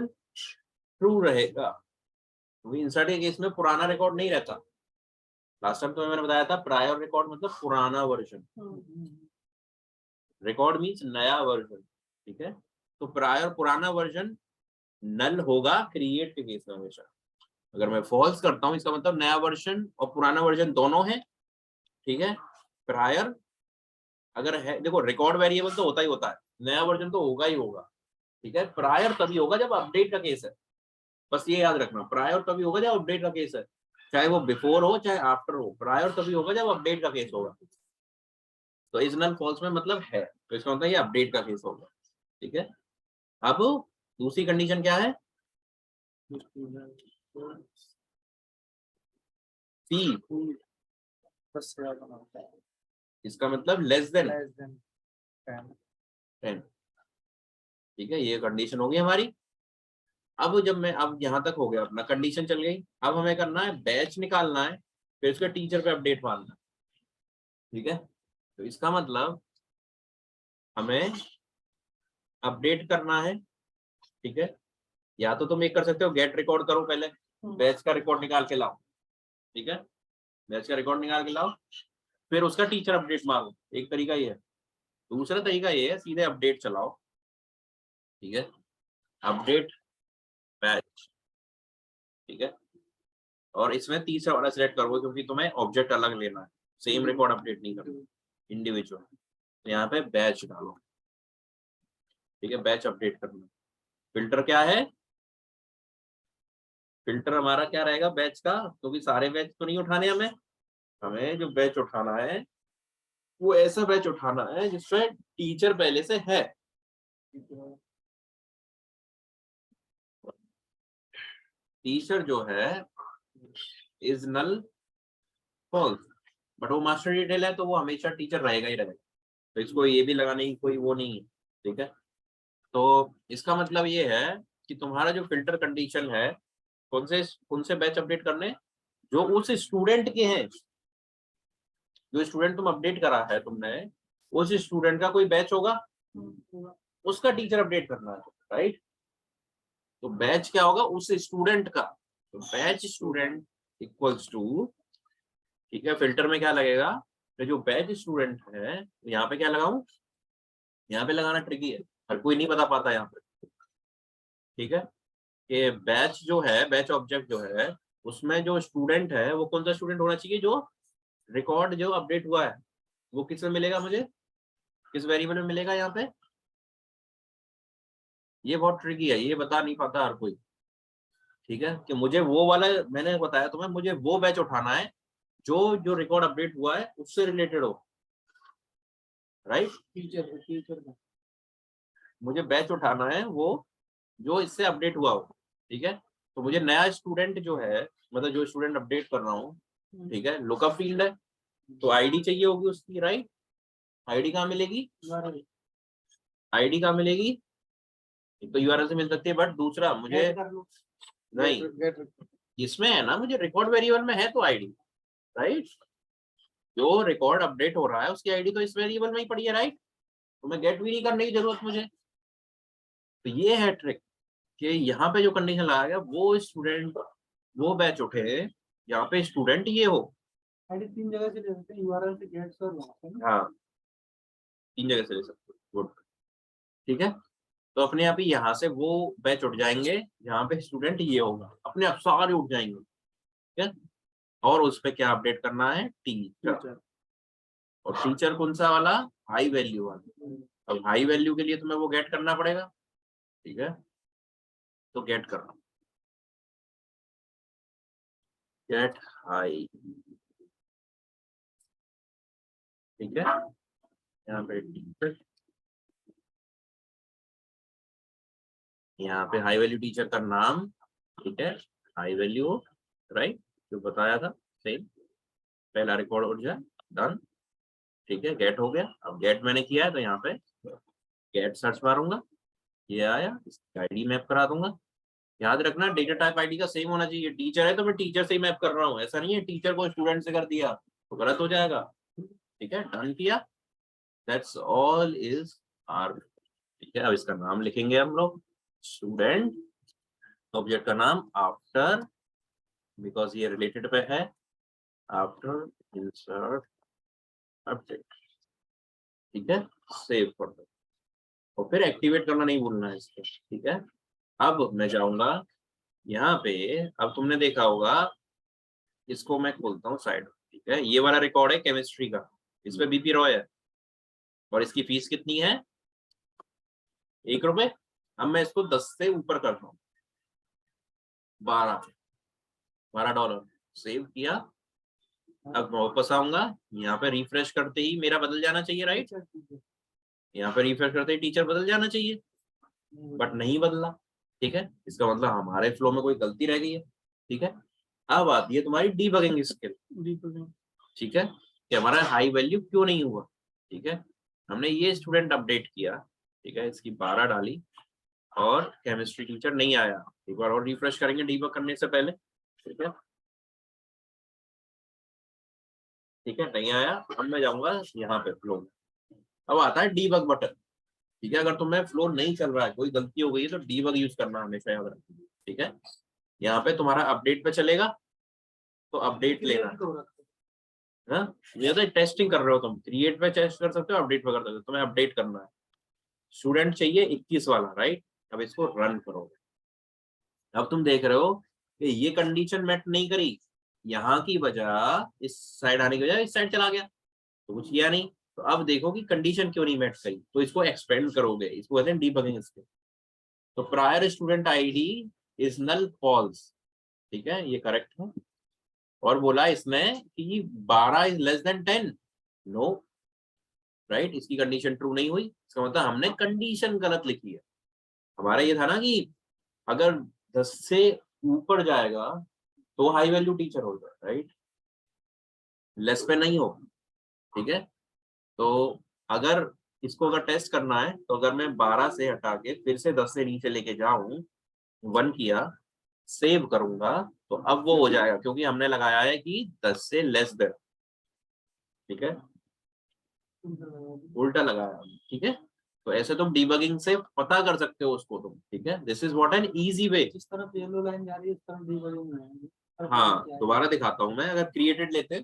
ट्रू रहेगा, क्योंकि इंसर्ट के केस में पुराना रिकॉर्ड नहीं रहता। लास्ट टाइम तो मैंने बताया था प्रायर रिकॉर्ड मतलब पुराना वर्जन, रिकॉर्ड मीन्स नया वर्जन, ठीक है। तो प्रायर पुराना वर्जन नल होगा क्रिएट के केस में हमेशा। अगर मैं फॉल्स करता हूं इसका मतलब नया वर्जन और पुराना वर्जन दोनों है, ठीक है। प्रायर अगर है, देखो रिकॉर्ड वेरिएबल तो होता ही होता है, नया वर्जन तो होगा ही होगा, ठीक है। प्रायर तभी होगा जब अपडेट का केस है, बस ये याद रखना, प्रायर तभी होगा जब अपडेट का केस है, चाहे वो बिफोर हो चाहे आफ्टर हो, प्रायर तभी होगा जब अपडेट का केस होगा। तो इज नल फॉल्स में मतलब है, तो इसका मतलब ये अपडेट का केस होगा, ठीक है। अब दूसरी कंडीशन क्या है, सी, इसका मतलब लेस देन 10, ठीक है। ये कंडीशन होगी हमारी। अब जब मैं, अब यहाँ तक हो गया अपना, कंडीशन चल गई। अब हमें करना है बैच निकालना है, फिर उसके टीचर पे अपडेट मारना, ठीक है। तो इसका मतलब हमें अपडेट करना है, ठीक है। या तो तुम एक कर सकते हो, गेट रिकॉर्ड करो, पहले बैच का रिकॉर्ड निकाल के लाओ, ठीक है, बैच का रिकॉर्ड निकाल के लाओ, फिर उसका टीचर अपडेट मारो, एक तरीका ये है। दूसरा तरीका ये है सीधे अपडेट चलाओ, ठीक है, अपडेट बैच, ठीक है। और इसमें तीसरा वाला सिलेक्ट करोगे क्योंकि तुम्हें ऑब्जेक्ट अलग लेना है, सेम रिकॉर्ड अपडेट नहीं करना, इंडिविजुअल। तो यहाँ पे बैच डालो, ठीक है, बैच अपडेट करना। फिल्टर क्या है, फिल्टर हमारा क्या रहेगा बैच का, क्योंकि सारे बैच तो नहीं उठाने हमें, हमें जो बैच उठाना है वो ऐसा बैच उठाना है जिसमें टीचर पहले से है। टीचर जो है इज नल फॉल्स, बट वो मास्टर डिटेल है तो वो हमेशा टीचर रहेगा ही रहेगा, तो इसको ये भी लगाने की कोई वो नहीं है, ठीक है। तो इसका मतलब ये है कि तुम्हारा जो फिल्टर कंडीशन है, कौन से बैच अपडेट करने, जो उस स्टूडेंट के हैं, जो स्टूडेंट तुम अपडेट करा है तुमने, उस स्टूडेंट का कोई बैच होगा, उसका टीचर अपडेट करना है, राइट। तो बैच क्या होगा, उस स्टूडेंट का, तो बैच स्टूडेंट इक्वल्स टू, ठीक है। फिल्टर में क्या लगेगा, तो जो बैच स्टूडेंट है, यहाँ पे क्या लगाऊं, यहाँ पे लगाना ट्रिकी है, हर कोई नहीं बता पाता यहाँ पे, ठीक है। कि बैच जो है, बैच ऑब्जेक्ट जो है, उसमें जो स्टूडेंट है वो कौन सा स्टूडेंट होना चाहिए, जो रिकॉर्ड जो अपडेट हुआ है वो किस में मिलेगा, मुझे किस वेरिएबल में मिलेगा यहाँ पे। ये बहुत ट्रिकी है, ये बता नहीं पाता हर कोई, ठीक है। कि मुझे वो वाला, मैंने बताया तुम्हें, मुझे वो बैच उठाना है जो जो रिकॉर्ड अपडेट हुआ है उससे रिलेटेड हो, राइट। टीचर मुझे बैच उठाना है वो जो इससे अपडेट हुआ हो, ठीक है। तो मुझे नया स्टूडेंट जो है, मतलब जो स्टूडेंट अपडेट कर रहा हूँ, ठीक है, लुकअप फील्ड है तो आईडी चाहिए होगी उसकी, राइट। आईडी कहाँ मिलेगी, आईडी कहाँ मिलेगी, एक तो यूआरएल से मिल सकती है, बट दूसरा मुझे नहीं, इसमें है ना, मुझे रिकॉर्ड वेरिएबल में है तो आईडी, राइट। जो रिकॉर्ड अपडेट हो रहा है उसकी आईडी तो इस वेरिएबल में ही पड़ी है, राइट। तो मैं गेट भी नहीं करने की जरूरत मुझे। तो ये है ट्रिक कि यहाँ पे जो कंडीशन लगाया गया वो स्टूडेंट, वो बैच उठे यहाँ पे स्टूडेंट ये हो। आईडी 3 जगह से ले सकते हैं, यूआरएल से गेट्स और वहाँ से ना। हाँ, 3 जगह से ले सकते हो, गुड, ठीक है। तो अपने आप ही यहाँ से वो बैच उठ जाएंगे, यहाँ पे स्टूडेंट ये होगा, अपने आप सारे उठ जाएंगे, ठीक है। और उस पे क्या अपडेट करना है, टीचर। और टीचर कौन सा वाला, हाई वैल्यू वाला। अब हाई वैल्यू के लिए तुम्हें वो गेट करना पड़ेगा, ठीक है। तो गेट करना, गेट हाई, ठीक है। यहाँ पे टीचर, यहाँ पे हाई वैल्यू टीचर का नाम, ठीक है, हाई वैल्यू, राइट, जो बताया था सेम। पहला रिकॉर्ड उठ जाए, डन, ठीक है, गेट हो गया। अब गेट मैंने किया है तो यहाँ पे गेट सर्च मारूंगा, ये आया, इसकी आईडी मैप करा दूंगा। याद रखना डेटा टाइप आईडी का सेम होना चाहिए, टीचर है तो मैं टीचर से ही मैप कर रहा हूँ, ऐसा नहीं है टीचर को स्टूडेंट से कर दिया तो गलत हो जाएगा, ठीक है। डन किया, दैट्स ऑल इज आर, ठीक है। अब इसका नाम लिखेंगे हम लोग, स्टूडेंट, ऑब्जेक्ट का नाम आफ्टर, बिकॉज ये रिलेटेड पे है, आफ्टर इंसर्ट अपडेट, ठीक है। सेव कर दो और फिर एक्टिवेट करना नहीं भूलना है इसको, ठीक है। अब मैं जाऊंगा यहाँ पे, अब तुमने देखा होगा, इसको मैं खोलता हूँ साइड, ठीक है। ये वाला रिकॉर्ड है केमिस्ट्री का, इस पे बीपी रॉय है और इसकी फीस कितनी है, ₹1। अब मैं इसको 10 से ऊपर करता हूँ, $12 सेव किया। अब वापस आऊंगा, यहाँ पे रिफ्रेश करते ही मेरा बदल जाना चाहिए, राइट। यहाँ पे रिफ्रेश करते ही टीचर बदल जाना चाहिए, बट नहीं बदला, ठीक है। इसका मतलब हमारे फ्लो में कोई गलती रह गई है, ठीक है। अब आती है तुम्हारी डीबगिंग स्किल, ठीक है, कि हमारा हाई वैल्यू क्यों नहीं हुआ, ठीक है। हमने ये स्टूडेंट अपडेट किया, ठीक है, इसकी 12 डाली और केमिस्ट्री टीचर नहीं आया। एक बार और रिफ्रेश करेंगे डीबग करने से पहले, ठीक है, ठीक है, नहीं आया। अब मैं जाऊंगा यहाँ पे फ्लो में, अब आता है डीबग बटन, ठीक है। अगर तुम्हें फ्लो नहीं चल रहा है, कोई गलती हो गई है तो डीबग यूज करना हमेशा याद रखना, ठीक है। यहाँ पे तुम्हारा अपडेट पे चलेगा तो अपडेट लेना, हाँ, ये तो टेस्टिंग कर रहे हो तुम, क्रिएट पे टेस्ट कर सकते हो, अपडेट पे कर सकते हो, तुम्हें अपडेट करना है। स्टूडेंट चाहिए 21 वाला, राइट। अब इसको रन करोगे, अब तुम देख रहे हो कि ये कंडीशन मैट नहीं करी, यहाँ की बजाय इस साइड आने की बजाय इस साइड चला गया, तो कुछ किया नहीं। तो अब देखो कि कंडीशन क्यों नहीं मैच करी, तो इसको एक्सपेंड करोगे, इसको कहते हैं डीबगिंग स्किल। तो prior student ID is null false, ठीक है, ये करेक्ट है। और बोला इसमें कि 12 is less than 10, no, right, इसकी कंडीशन ट्रू नहीं हुई, इसका मतलब हमने कंडीशन गलत लिखी है। हमारा ये था ना कि अगर 10 से ऊपर जाएगा तो हाई वैल्यू टीचर होगा, राइट, लेस पे नहीं होगा, ठीक है। तो अगर इसको अगर टेस्ट करना है तो अगर मैं 12 से हटा के फिर से 10 से नीचे लेके जाऊं, 1 किया, सेव करूंगा, तो अब वो हो जाएगा, क्योंकि हमने लगाया है कि 10 से लेस देन, ठीक है, उल्टा लगाया, ठीक है। तो ऐसे तुम डीबगिंग से पता कर सकते हो उसको तुम, ठीक है। This is what an easy way. जिस तरफ येलो लाइन जा रही है इस तरफ डीबगिंग में। हाँ, दोबारा दिखाता हूँ मैं, अगर क्रिएटेड लेते,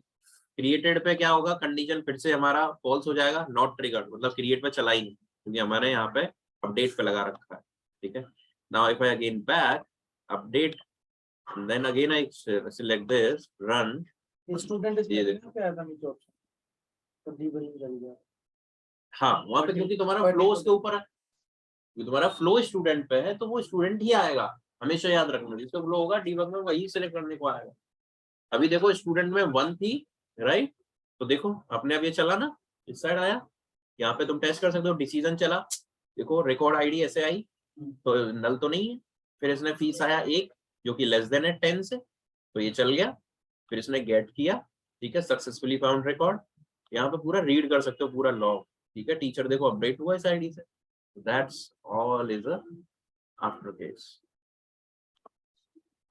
क्रिएटेड पे क्या होगा, कंडीशन फिर से हमारा फॉल्स हो जाएगा, नॉट ट्रिगर्ड, मतलब क्रिएट पे चला ही नहीं, क्योंकि हमारे यहाँ पे अपडेट पे लगा रखा है, ठीक है। Now if I again back update, then again I select this run, student ये देखो, क्या आता नीचे ऑप्शन, तो डीबगिंग कर दिया। हाँ, वहां पे क्योंकि तुम्हारा फ्लो उसके ऊपर है, क्योंकि तुम्हारा फ्लो स्टूडेंट पे है तो वो स्टूडेंट ही आएगा, हमेशा याद रखना, जिसका फ्लो होगा डीबग में वही सिलेक्ट करने को आएगा। अभी देखो स्टूडेंट में 1 थी, राइट, तो देखो अपने आप ये चला ना, इस साइड आया, यहाँ पे तुम टेस्ट कर सकते हो, डिसीजन चला, देखो रिकॉर्ड आईडी ऐसे आई, तो नल तो नहीं है। फिर इसने फीस आया 1 जो कि लेस देन है 10 से, तो ये चल गया, फिर इसने गेट किया, ठीक है, सक्सेसफुली फाउंड रिकॉर्ड, यहाँ पे पूरा रीड कर सकते हो पूरा लॉग, ठीक है, टीचर देखो अपडेट हुआ इस आईडी से, that's all is a after case.